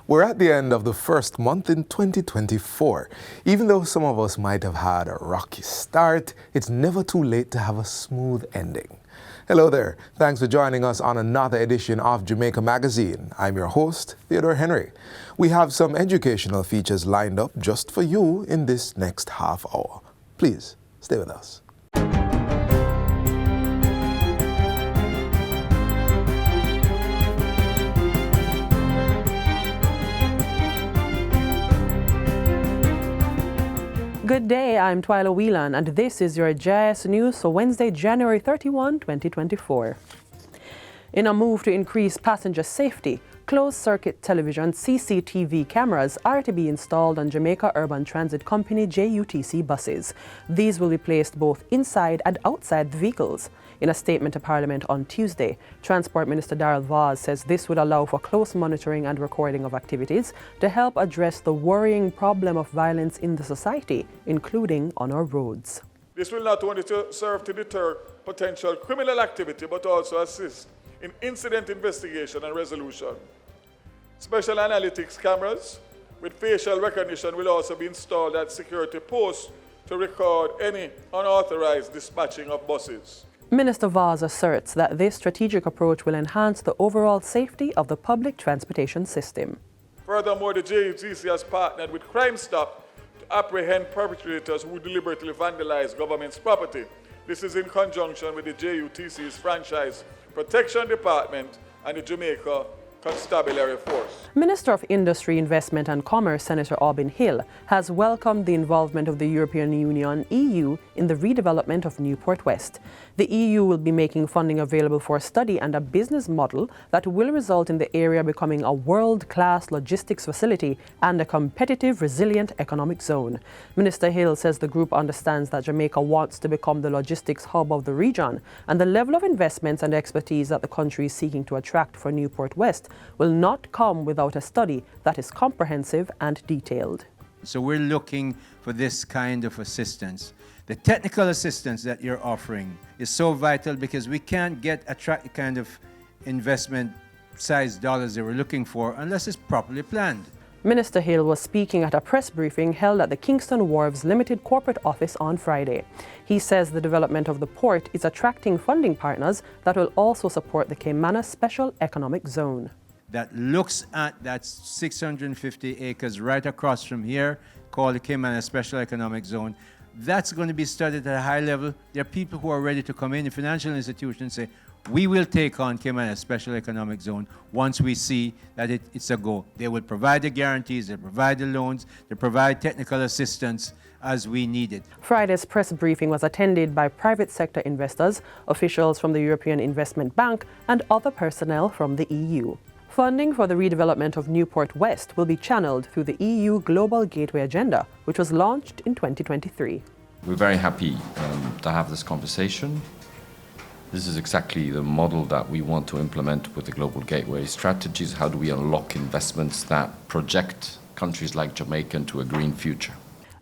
We're at the end of the first month in 2024. Even though some of us might have had a rocky start, it's never too late to have a smooth ending. Hello there. Thanks for joining us on another edition of Jamaica Magazine. I'm your host, Theodore Henry. We have some educational features lined up just for you in this next half hour. Please stay with us. Good day, I'm Twyla Whelan, and this is your JS News for Wednesday, January 31, 2024. In a move to increase passenger safety, closed-circuit television CCTV cameras are to be installed on Jamaica Urban Transit Company JUTC buses. These will be placed both inside and outside the vehicles. In a statement to Parliament on Tuesday, Transport Minister Darrell Vaz says this would allow for close monitoring and recording of activities to help address the worrying problem of violence in the society, including on our roads. This will not only serve to deter potential criminal activity, but also assist in incident investigation and resolution. Special analytics cameras with facial recognition will also be installed at security posts to record any unauthorized dispatching of buses. Minister Vaz asserts that this strategic approach will enhance the overall safety of the public transportation system. Furthermore, the JUTC has partnered with Crime Stop to apprehend perpetrators who deliberately vandalize government's property. This is in conjunction with the JUTC's Franchise Protection Department and the Jamaica Constabulary Force. Minister of Industry, Investment and Commerce, Senator Aubin Hill, has welcomed the involvement of the European Union, EU, in the redevelopment of Newport West. The EU will be making funding available for a study and a business model that will result in the area becoming a world-class logistics facility and a competitive, resilient economic zone. Minister Hill says the group understands that Jamaica wants to become the logistics hub of the region, and the level of investments and expertise that the country is seeking to attract for Newport West will not come without a study that is comprehensive and detailed. So we're looking for this kind of assistance. The technical assistance that you're offering is so vital because we can't attract the kind of investment size dollars that we're looking for unless it's properly planned. Minister Hill was speaking at a press briefing held at the Kingston Wharves Limited corporate office on Friday. He says the development of the port is attracting funding partners that will also support the Caymanas Special Economic Zone. That looks at that 650 acres right across from here, called the Caymanas Special Economic Zone. That's going to be studied at a high level. There are people who are ready to come in, the financial institutions say, we will take on Caymanas Special Economic Zone once we see that it's a go. They will provide the guarantees, they provide the loans, they provide technical assistance as we need it. Friday's press briefing was attended by private sector investors, officials from the European Investment Bank, and other personnel from the EU. Funding for the redevelopment of Newport West will be channeled through the EU Global Gateway Agenda, which was launched in 2023. We're very happy to have this conversation. This is exactly the model that we want to implement with the Global Gateway strategies. How do we unlock investments that project countries like Jamaica into a green future?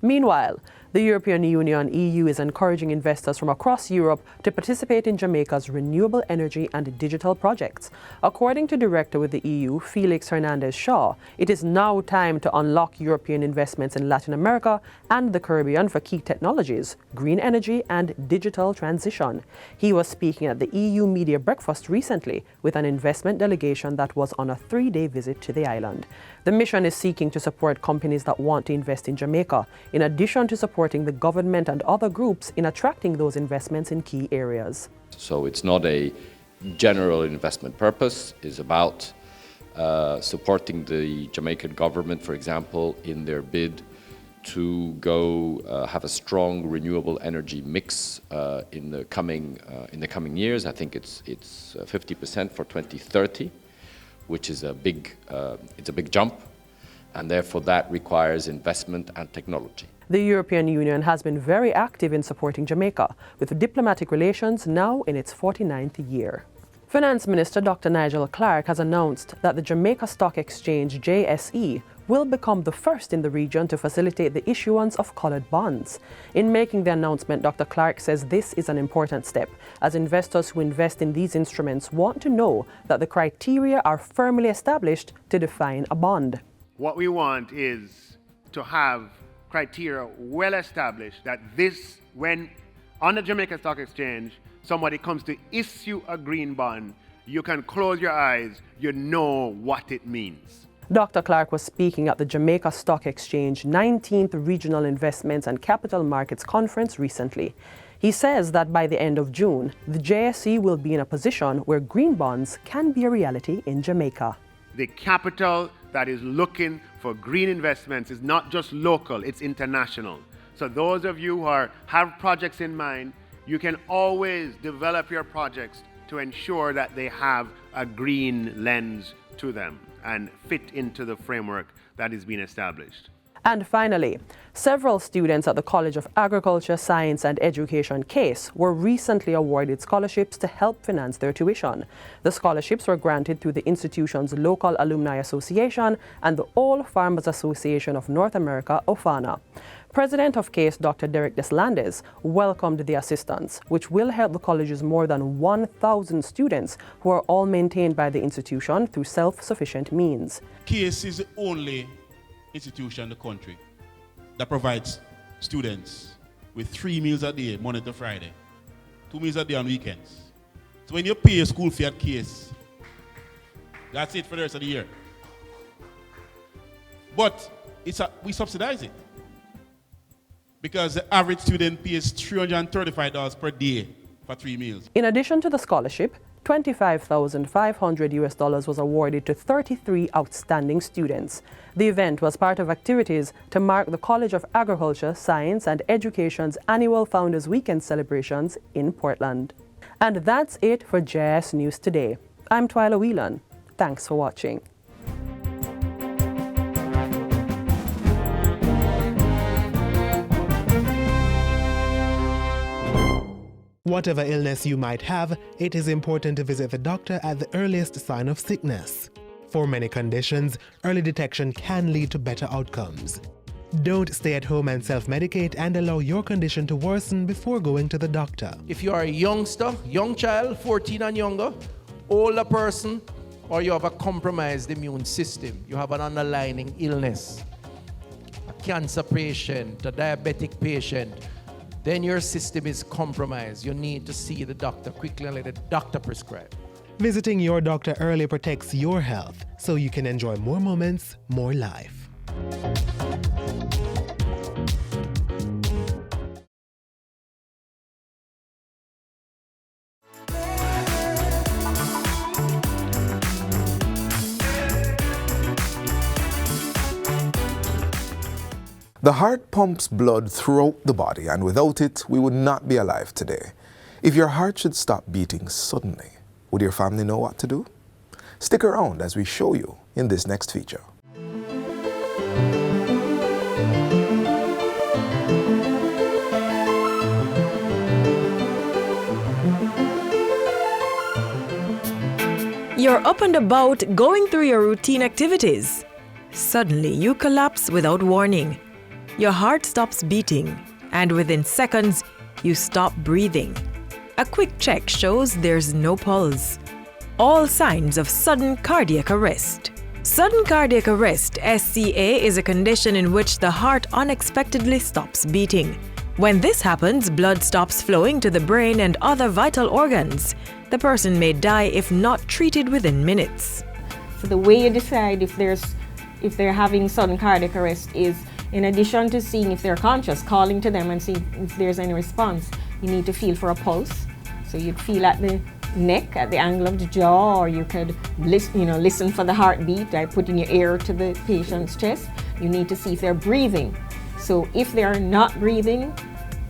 Meanwhile, the European Union, EU, is encouraging investors from across Europe to participate in Jamaica's renewable energy and digital projects. According to Director with the EU, Felix Hernandez-Shaw, it is now time to unlock European investments in Latin America and the Caribbean for key technologies, green energy and digital transition. He was speaking at the EU Media Breakfast recently with an investment delegation that was on a 3-day visit to the island. The mission is seeking to support companies that want to invest in Jamaica, in addition to supporting the government and other groups in attracting those investments in key areas. So it's not a general investment purpose. It's about supporting the Jamaican government, for example, in their bid to go have a strong renewable energy mix in the coming years. I think it's 50% for 2030, which is a big jump, and therefore that requires investment and technology. The European Union has been very active in supporting Jamaica, with diplomatic relations now in its 49th year. Finance Minister Dr. Nigel Clarke has announced that the Jamaica Stock Exchange, JSE, will become the first in the region to facilitate the issuance of coloured bonds. In making the announcement, Dr. Clarke says this is an important step, as investors who invest in these instruments want to know that the criteria are firmly established to define a bond. What we want is to have criteria well established that this, when on the Jamaica Stock Exchange, somebody comes to issue a green bond, you can close your eyes, you know what it means. Dr. Clark was speaking at the Jamaica Stock Exchange 19th Regional Investments and Capital Markets Conference recently. He says that by the end of June, the JSE will be in a position where green bonds can be a reality in Jamaica. The capital that is looking for green investments is not just local, it's international. So those of you who have projects in mind, you can always develop your projects to ensure that they have a green lens to them and fit into the framework that is being established. And finally, several students at the College of Agriculture, Science and Education CASE were recently awarded scholarships to help finance their tuition. The scholarships were granted through the institution's local alumni association and the All Farmers Association of North America, OFANA. President of CASE, Dr. Derek Deslandes, welcomed the assistance, which will help the college's more than 1,000 students who are all maintained by the institution through self-sufficient means. CASE is the only institution in the country that provides students with 3 meals a day, Monday to Friday, 2 meals a day on weekends. So when you pay a school fee at CASE, that's it for the rest of the year. But we subsidize it because the average student pays $335 per day for 3 meals. In addition to the scholarship, $25,500 was awarded to 33 outstanding students. The event was part of activities to mark the College of Agriculture, Science and Education's annual Founders Weekend celebrations in Portland. And that's it for JS News Today. I'm Twyla Whelan. Thanks for watching. Whatever illness you might have, it is important to visit the doctor at the earliest sign of sickness. For many conditions, early detection can lead to better outcomes. Don't stay at home and self-medicate and allow your condition to worsen before going to the doctor. If you are a youngster, young child, 14 and younger, older person, or you have a compromised immune system, you have an underlying illness, a cancer patient, a diabetic patient, then your system is compromised. You need to see the doctor quickly and let the doctor prescribe. Visiting your doctor early protects your health, so you can enjoy more moments, more life. The heart pumps blood throughout the body, and without it, we would not be alive today. If your heart should stop beating suddenly, would your family know what to do? Stick around as we show you in this next feature. You're up and about going through your routine activities. Suddenly, you collapse without warning. Your heart stops beating, and within seconds, you stop breathing. A quick check shows there's no pulse. All signs of sudden cardiac arrest. Sudden cardiac arrest, SCA, is a condition in which the heart unexpectedly stops beating. When this happens, blood stops flowing to the brain and other vital organs. The person may die if not treated within minutes. So the way you decide if they're having sudden cardiac arrest is, in addition to seeing if they're conscious, calling to them and see if there's any response, you need to feel for a pulse. So you'd feel at the neck, at the angle of the jaw, or you could listen for the heartbeat by putting your ear to the patient's chest. You need to see if they're breathing. So if they're not breathing,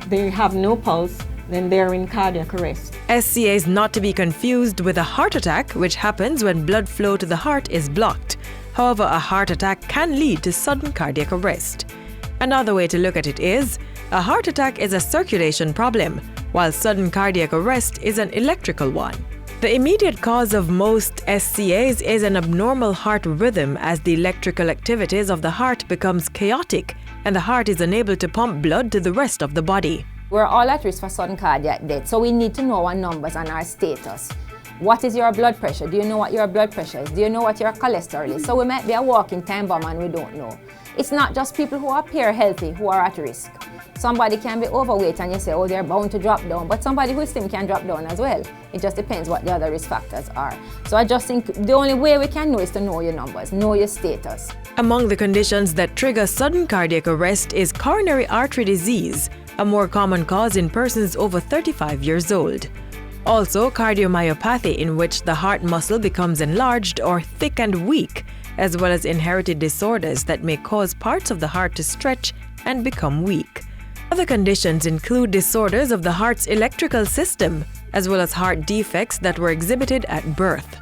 they have no pulse, then they're in cardiac arrest. SCA is not to be confused with a heart attack, which happens when blood flow to the heart is blocked. However, a heart attack can lead to sudden cardiac arrest. Another way to look at it is, a heart attack is a circulation problem, while sudden cardiac arrest is an electrical one. The immediate cause of most SCAs is an abnormal heart rhythm as the electrical activities of the heart becomes chaotic and the heart is unable to pump blood to the rest of the body. We're all at risk for sudden cardiac death, so we need to know our numbers and our status. What is your blood pressure? Do you know what your blood pressure is? Do you know what your cholesterol is? So we might be a walking time bomb and we don't know. It's not just people who appear healthy who are at risk. Somebody can be overweight and you say, oh, they're bound to drop down, but somebody who is slim can drop down as well. It just depends what the other risk factors are. So I just think the only way we can know is to know your numbers, know your status. Among the conditions that trigger sudden cardiac arrest is coronary artery disease, a more common cause in persons over 35 years old. Also, cardiomyopathy, in which the heart muscle becomes enlarged or thick and weak, as well as inherited disorders that may cause parts of the heart to stretch and become weak. Other conditions include disorders of the heart's electrical system, as well as heart defects that were exhibited at birth.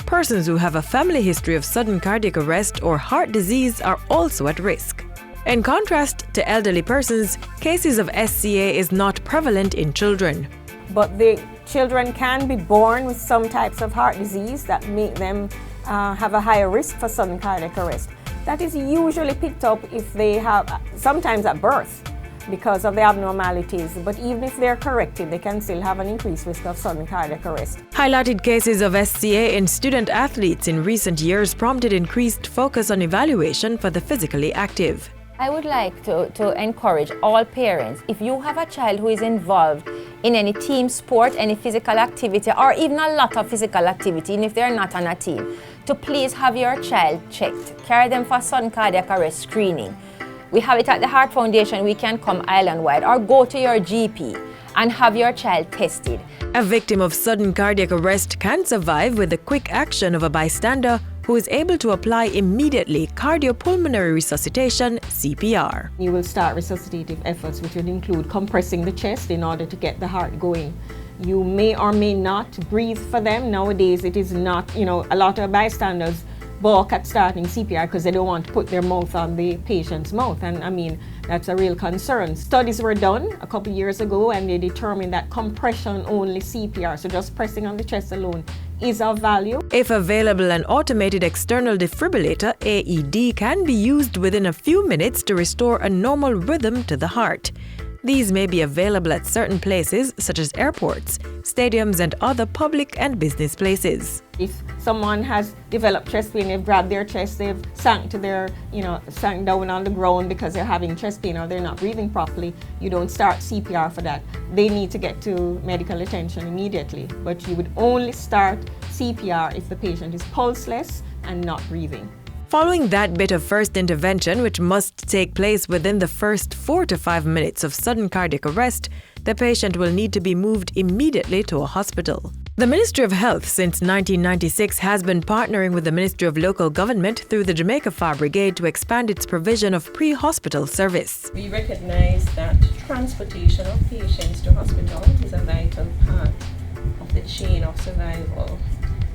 Persons who have a family history of sudden cardiac arrest or heart disease are also at risk. In contrast to elderly persons, cases of SCA is not prevalent in children. But the children can be born with some types of heart disease that make them have a higher risk for sudden cardiac arrest. That is usually picked up if they have, sometimes at birth, because of the abnormalities. But even if they're corrected, they can still have an increased risk of sudden cardiac arrest. Highlighted cases of SCA in student athletes in recent years prompted increased focus on evaluation for the physically active. I would like to encourage all parents, if you have a child who is involved in any team sport, any physical activity, or even a lot of physical activity, even if they're not on a team, to please have your child checked. Carry them for sudden cardiac arrest screening. We have it at the Heart Foundation. We can come island-wide, or go to your GP and have your child tested. A victim of sudden cardiac arrest can survive with the quick action of a bystander who is able to apply immediately cardiopulmonary resuscitation, CPR. You will start resuscitative efforts, which would include compressing the chest in order to get the heart going. You may or may not breathe for them. Nowadays, it is not, a lot of bystanders balk at starting CPR because they don't want to put their mouth on the patient's mouth. And that's a real concern. Studies were done a couple years ago and they determined that compression-only CPR, so just pressing on the chest alone, is of value. If available, an automated external defibrillator, AED, can be used within a few minutes to restore a normal rhythm to the heart. These may be available at certain places such as airports, stadiums, and other public and business places. If someone has developed chest pain, they've grabbed their chest, they've sank down on the ground because they're having chest pain or they're not breathing properly, you don't start CPR for that. They need to get to medical attention immediately. But you would only start CPR if the patient is pulseless and not breathing. Following that bit of first intervention, which must take place within the first 4 to 5 minutes of sudden cardiac arrest, the patient will need to be moved immediately to a hospital. The Ministry of Health since 1996 has been partnering with the Ministry of Local Government through the Jamaica Fire Brigade to expand its provision of pre-hospital service. We recognize that transportation of patients to hospital is a vital part of the chain of survival.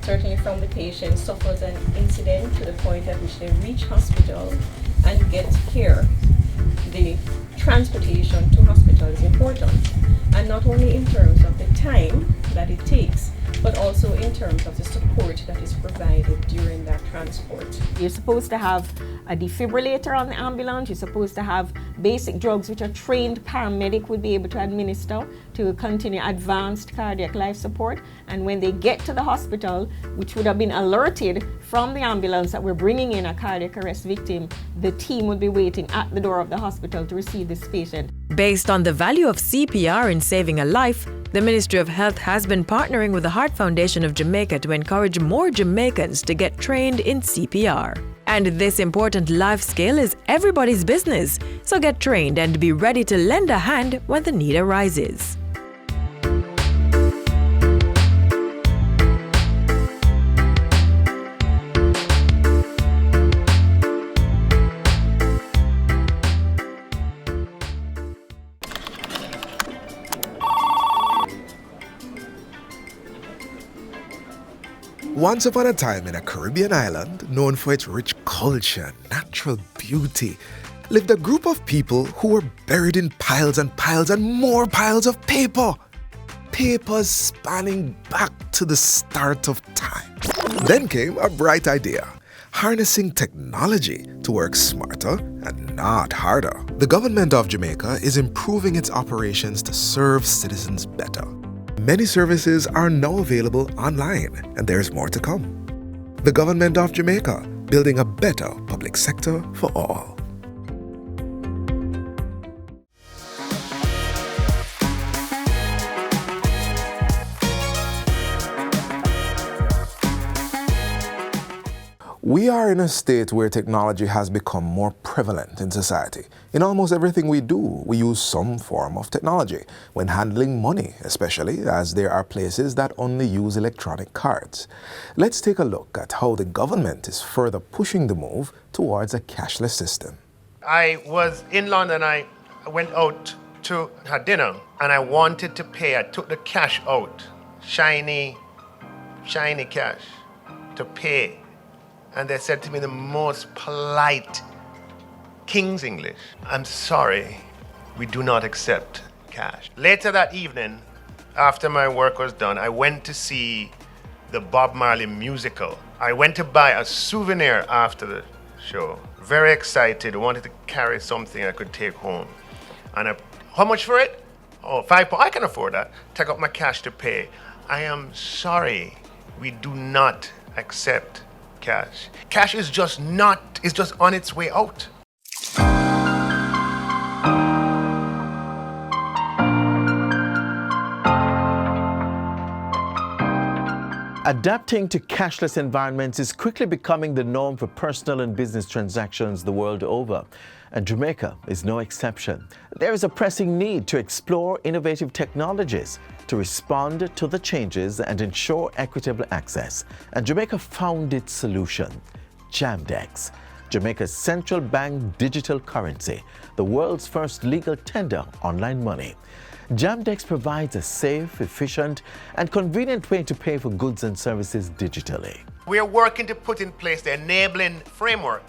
Certainly from the patient suffers an incident to the point at which they reach hospital and get care. The transportation to hospital is important, and not only in terms of the time that it takes, but also in terms of the support that is provided during that transport. You're supposed to have a defibrillator on the ambulance. You're supposed to have basic drugs which a trained paramedic would be able to administer to continue advanced cardiac life support. And when they get to the hospital, which would have been alerted from the ambulance that we're bringing in a cardiac arrest victim, the team would be waiting at the door of the hospital to receive this patient. Based on the value of CPR in saving a life, the Ministry of Health has been partnering with the Heart Foundation of Jamaica to encourage more Jamaicans to get trained in CPR. And this important life skill is everybody's business, so get trained and be ready to lend a hand when the need arises. Once upon a time in a Caribbean island known for its rich culture and natural beauty, lived a group of people who were buried in piles and piles and more piles of paper. Papers spanning back to the start of time. Then came a bright idea, harnessing technology to work smarter and not harder. The government of Jamaica is improving its operations to serve citizens better. Many services are now available online, and there's more to come. The Government of Jamaica, building a better public sector for all. We are in a state where technology has become more prevalent in society. In almost everything we do, we use some form of technology. When handling money, especially, as there are places that only use electronic cards. Let's take a look at how the government is further pushing the move towards a cashless system. I was in London. I went out to have dinner and I wanted to pay. I took the cash out, shiny cash, to pay. And they said to me the most polite King's English, "I'm sorry, we do not accept cash." Later that evening, after my work was done, I went to see the Bob Marley musical. I went to buy a souvenir after the show. Very excited, wanted to carry something I could take home. And how much for it? Oh, £5. I can afford that. Take out my cash to pay. I am sorry, we do not accept cash. Cash is just on its way out. Adapting to cashless environments is quickly becoming the norm for personal and business transactions the world over, and Jamaica is no exception. There is a pressing need to explore innovative technologies to respond to the changes and ensure equitable access, and Jamaica found its solution, Jamdex, Jamaica's central bank digital currency, the world's first legal tender online money. Jamdex provides a safe, efficient, and convenient way to pay for goods and services digitally. We are working to put in place the enabling framework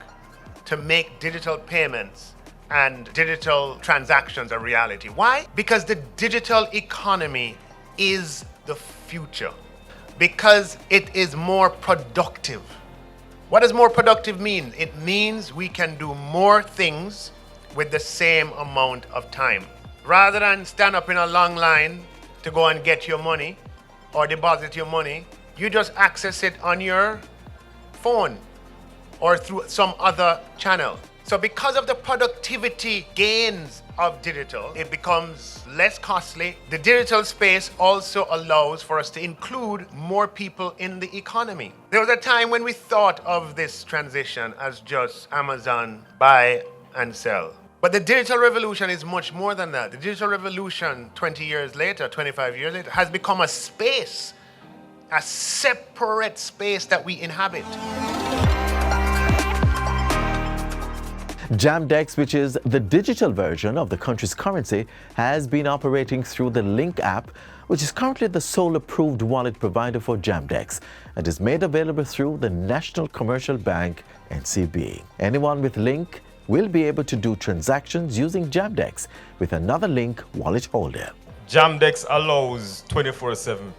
to make digital payments and digital transactions a reality. Why? Because the digital economy is the future. Because it is more productive. What does more productive mean? It means we can do more things with the same amount of time. Rather than stand up in a long line to go and get your money or deposit your money, you just access it on your phone or through some other channel. So because of the productivity gains of digital, it becomes less costly. The digital space also allows for us to include more people in the economy. There was a time when we thought of this transition as just Amazon buy and sell. But the digital revolution is much more than that. The digital revolution 20 years later, 25 years later, has become a space, a separate space that we inhabit. Jamdex, which is the digital version of the country's currency, has been operating through the Link app, which is currently the sole approved wallet provider for Jamdex and is made available through the National Commercial Bank, NCB. Anyone with Link will be able to do transactions using Jamdex with another Link wallet holder. Jamdex allows 24/7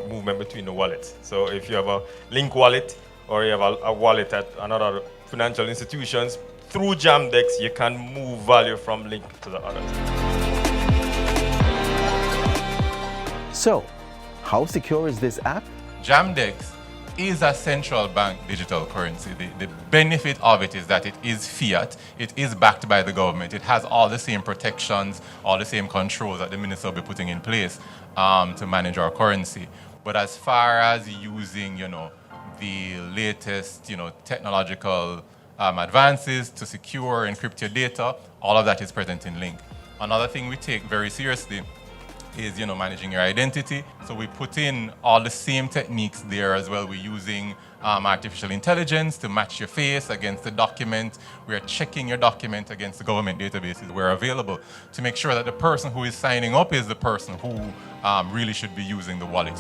movement between the wallets. So if you have a Link wallet or you have a wallet at another financial institutions, through Jamdex you can move value from Link to the others. So, how secure is this app? Jamdex is a central bank digital currency. The benefit of it is that it is fiat, it is backed by the government, it has all the same protections, all the same controls that the minister will be putting in place to manage our currency. But as far as using, the latest, technological advances to secure, encrypt your data, all of that is present in Link. Another thing we take very seriously is managing your identity. So we put in all the same techniques there as well. We're using artificial intelligence to match your face against the document. We're checking your document against the government databases where available to make sure that the person who is signing up is the person who really should be using the wallet.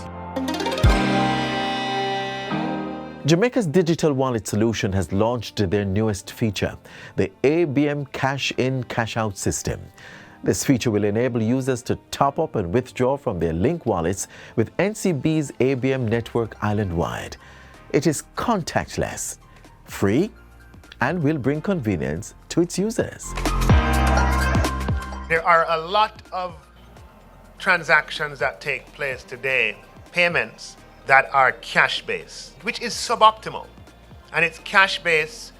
Jamaica's digital wallet solution has launched their newest feature, the ABM Cash In, Cash Out system. This feature will enable users to top up and withdraw from their Link wallets with NCB's ABM network island-wide. It is contactless, free, and will bring convenience to its users. There are a lot of transactions that take place today, payments that are cash-based, which is suboptimal. And it's cash-based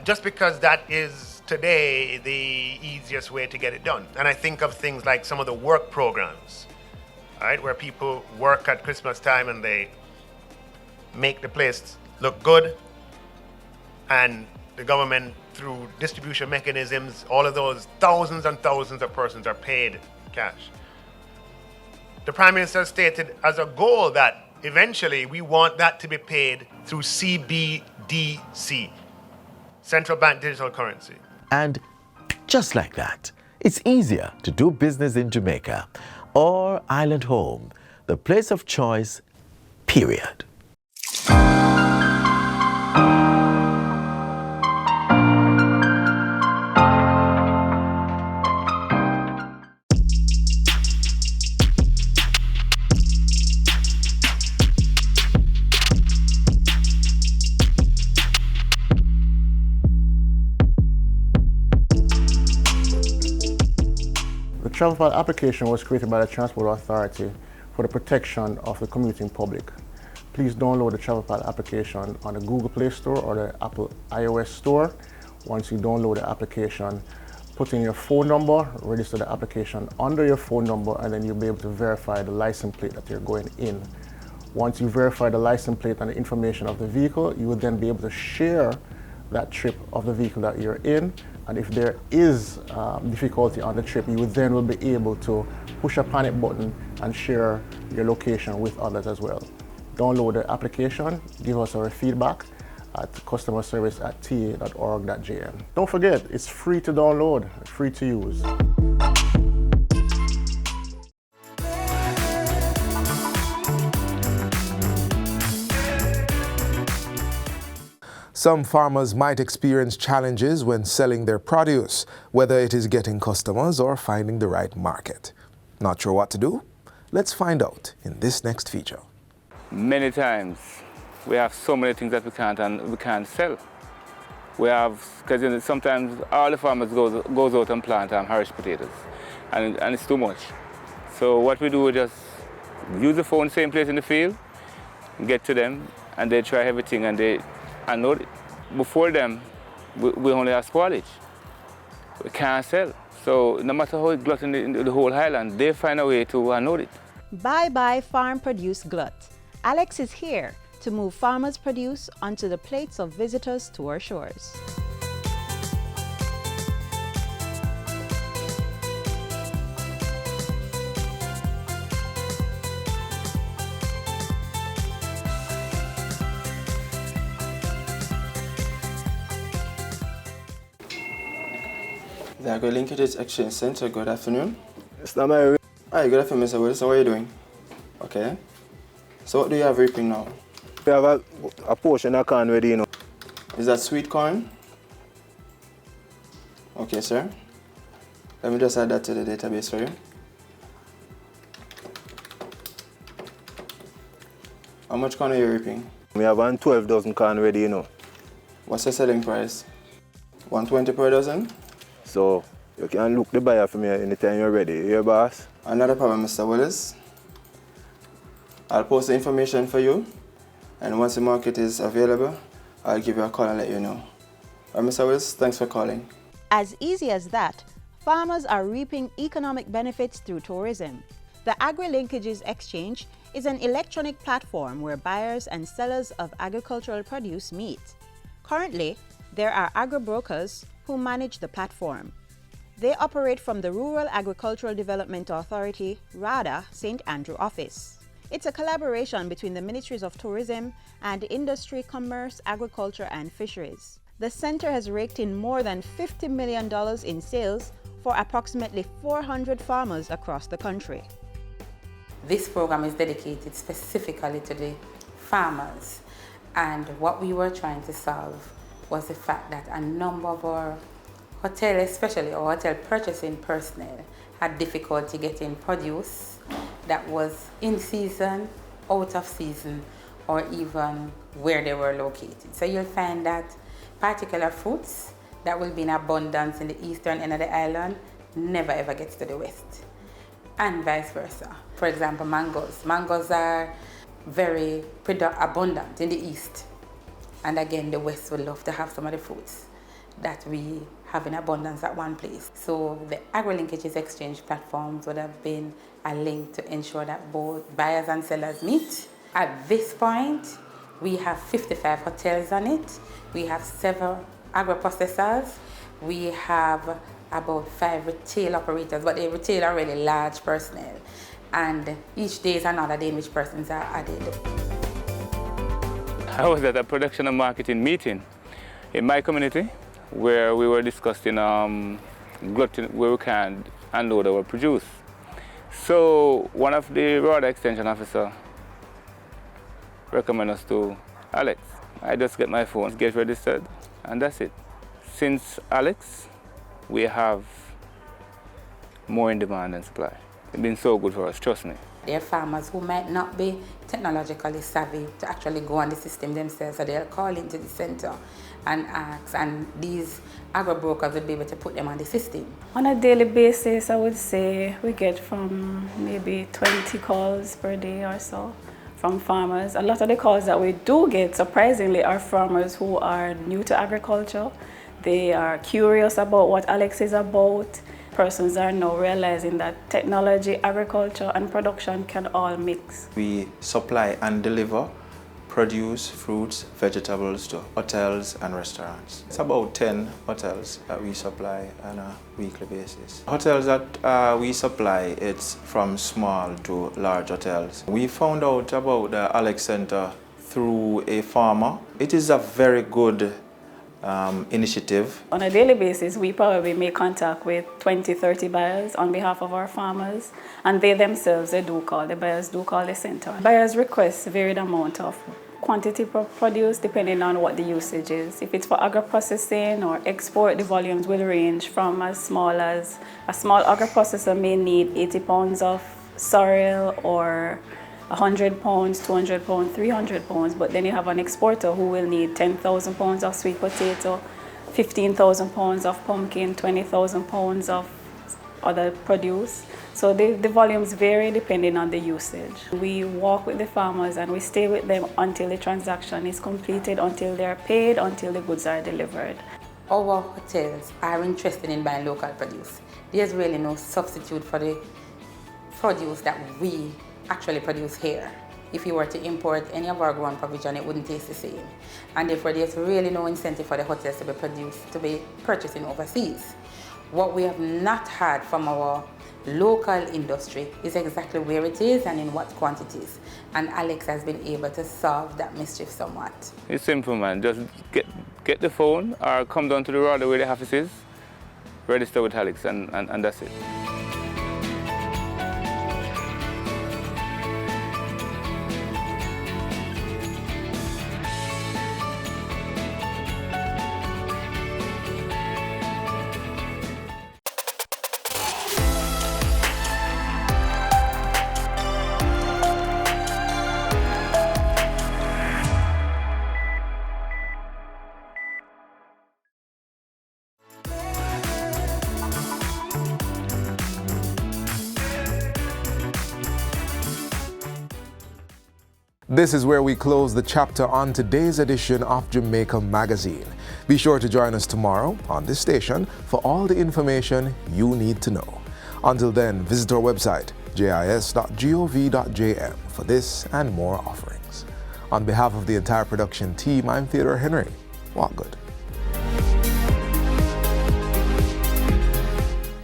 just because that is today the easiest way to get it done. And I think of things like some of the work programs, right, where people work at Christmas time and they make the place look good, and the government, through distribution mechanisms, all of those thousands and thousands of persons are paid cash. The Prime Minister stated as a goal that eventually we want that to be paid through CBDC, Central Bank Digital Currency. And just like that, it's easier to do business in Jamaica or Island Home, the place of choice, period. The travel file application was created by the Transport Authority for the protection of the commuting public. Please download the travel file application on the Google Play Store or the Apple iOS Store. Once you download the application, put in your phone number, register the application under your phone number, and then you'll be able to verify the license plate that you're going in. Once you verify the license plate and the information of the vehicle, you will then be able to share that trip of the vehicle that you're in. And if there is difficulty on the trip, you would then will be able to push a panic button and share your location with others as well. Download the application, give us our feedback at customerservice@ta.org.jm. Don't forget, it's free to download, free to use. Some farmers might experience challenges when selling their produce, whether it is getting customers or finding the right market. Not sure what to do? Let's find out in this next feature. Many times we have so many things that we can't sell. We have, because sometimes all the farmers goes out and plant Irish potatoes, and it's too much. So what we do is just use the phone, same place in the field, get to them, and they try everything, and know before them, we only have spoilage. We can't sell. So no matter how it glut in the whole island, they find a way to unload it. Bye-bye farm produce glut. Alex is here to move farmers' produce onto the plates of visitors to our shores. The Agri-Linkages Exchange Center, good afternoon. It's not my... Hi, good afternoon, Mr. Wilson. What are you doing? Okay. So what do you have reaping now? We have a portion of corn ready, you know. Is that sweet corn? Okay, sir. Let me just add that to the database for you. How much corn are you reaping? We have 12 dozen corn ready, you know. What's the selling price? 120 per dozen? So you can look the buyer for me anytime you're ready. You hear, boss? Another problem, Mr. Willis. I'll post the information for you, and once the market is available, I'll give you a call and let you know. All right, Mr. Willis, thanks for calling. As easy as that, farmers are reaping economic benefits through tourism. The Agri-Linkages Exchange is an electronic platform where buyers and sellers of agricultural produce meet. Currently, there are agro-brokers who manage the platform. They operate from the Rural Agricultural Development Authority, RADA, St. Andrew office. It's a collaboration between the Ministries of Tourism and Industry, Commerce, Agriculture and Fisheries. The center has raked in more than $50 million in sales for approximately 400 farmers across the country. This program is dedicated specifically to the farmers, and what we were trying to solve was the fact that a number of our hotel, especially our hotel purchasing personnel, had difficulty getting produce that was in season, out of season, or even where they were located. So you'll find that particular fruits that will be in abundance in the eastern end of the island never ever gets to the west. and vice versa. For example, mangoes. Mangoes are very abundant in the east. And again, the west would love to have some of the fruits that we have in abundance at one place. So the agri-linkages exchange platforms would have been a link to ensure that both buyers and sellers meet. At this point, we have 55 hotels on it. We have 7 agro-processors. We have about 5 retail operators, but the retail are really large personnel. And each day is another day in which persons are added. I was at a production and marketing meeting in my community where we were discussing gluten, where we can unload our produce. So one of the RODA extension officer recommended us to Alex. I just get my phone, get registered, and that's it. Since Alex, we have more in demand than supply. It's been so good for us, trust me. There are farmers who might not be technologically savvy to actually go on the system themselves, so they'll call into the center and ask, and these agro-brokers will be able to put them on the system. On a daily basis, I would say we get from maybe 20 calls per day or so from farmers. A lot of the calls that we do get, surprisingly, are farmers who are new to agriculture. They are curious about what Alex is about. Persons are now realizing that technology, agriculture, and production can all mix. We supply and deliver produce, fruits, vegetables to hotels and restaurants. It's about 10 hotels that we supply on a weekly basis. Hotels that we supply, it's from small to large hotels. We found out about the Alex Center through a farmer. It is a very good initiative. On a daily basis, we probably make contact with 20-30 buyers on behalf of our farmers, and they themselves, the buyers do call the center. Buyers request a varied amount of quantity produce depending on what the usage is. If it's for agro-processing or export, the volumes will range from as small as a small agro-processor may need 80 pounds of sorrel or 100 pounds, 200 pounds, 300 pounds, but then you have an exporter who will need 10,000 pounds of sweet potato, 15,000 pounds of pumpkin, 20,000 pounds of other produce. So the volumes vary depending on the usage. We walk with the farmers and we stay with them until the transaction is completed, until they're paid, until the goods are delivered. Our hotels are interested in buying local produce. There's really no substitute for the produce that we actually produce here. If you were to import any of our grown provision, it wouldn't taste the same. And therefore, there's really no incentive for the hotels to be purchasing overseas. What we have not had from our local industry is exactly where it is and in what quantities. And Alex has been able to solve that mischief somewhat. It's simple, man. Just get the phone or come down to the RODA where the office is, register with Alex, and that's it. This is where we close the chapter on today's edition of Jamaica Magazine. Be sure to join us tomorrow on this station for all the information you need to know. Until then, visit our website, jis.gov.jm, for this and more offerings. On behalf of the entire production team, I'm Theodore Henry. Walk good.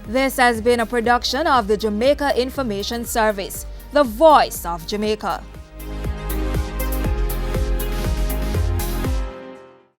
This has been a production of the Jamaica Information Service, the voice of Jamaica.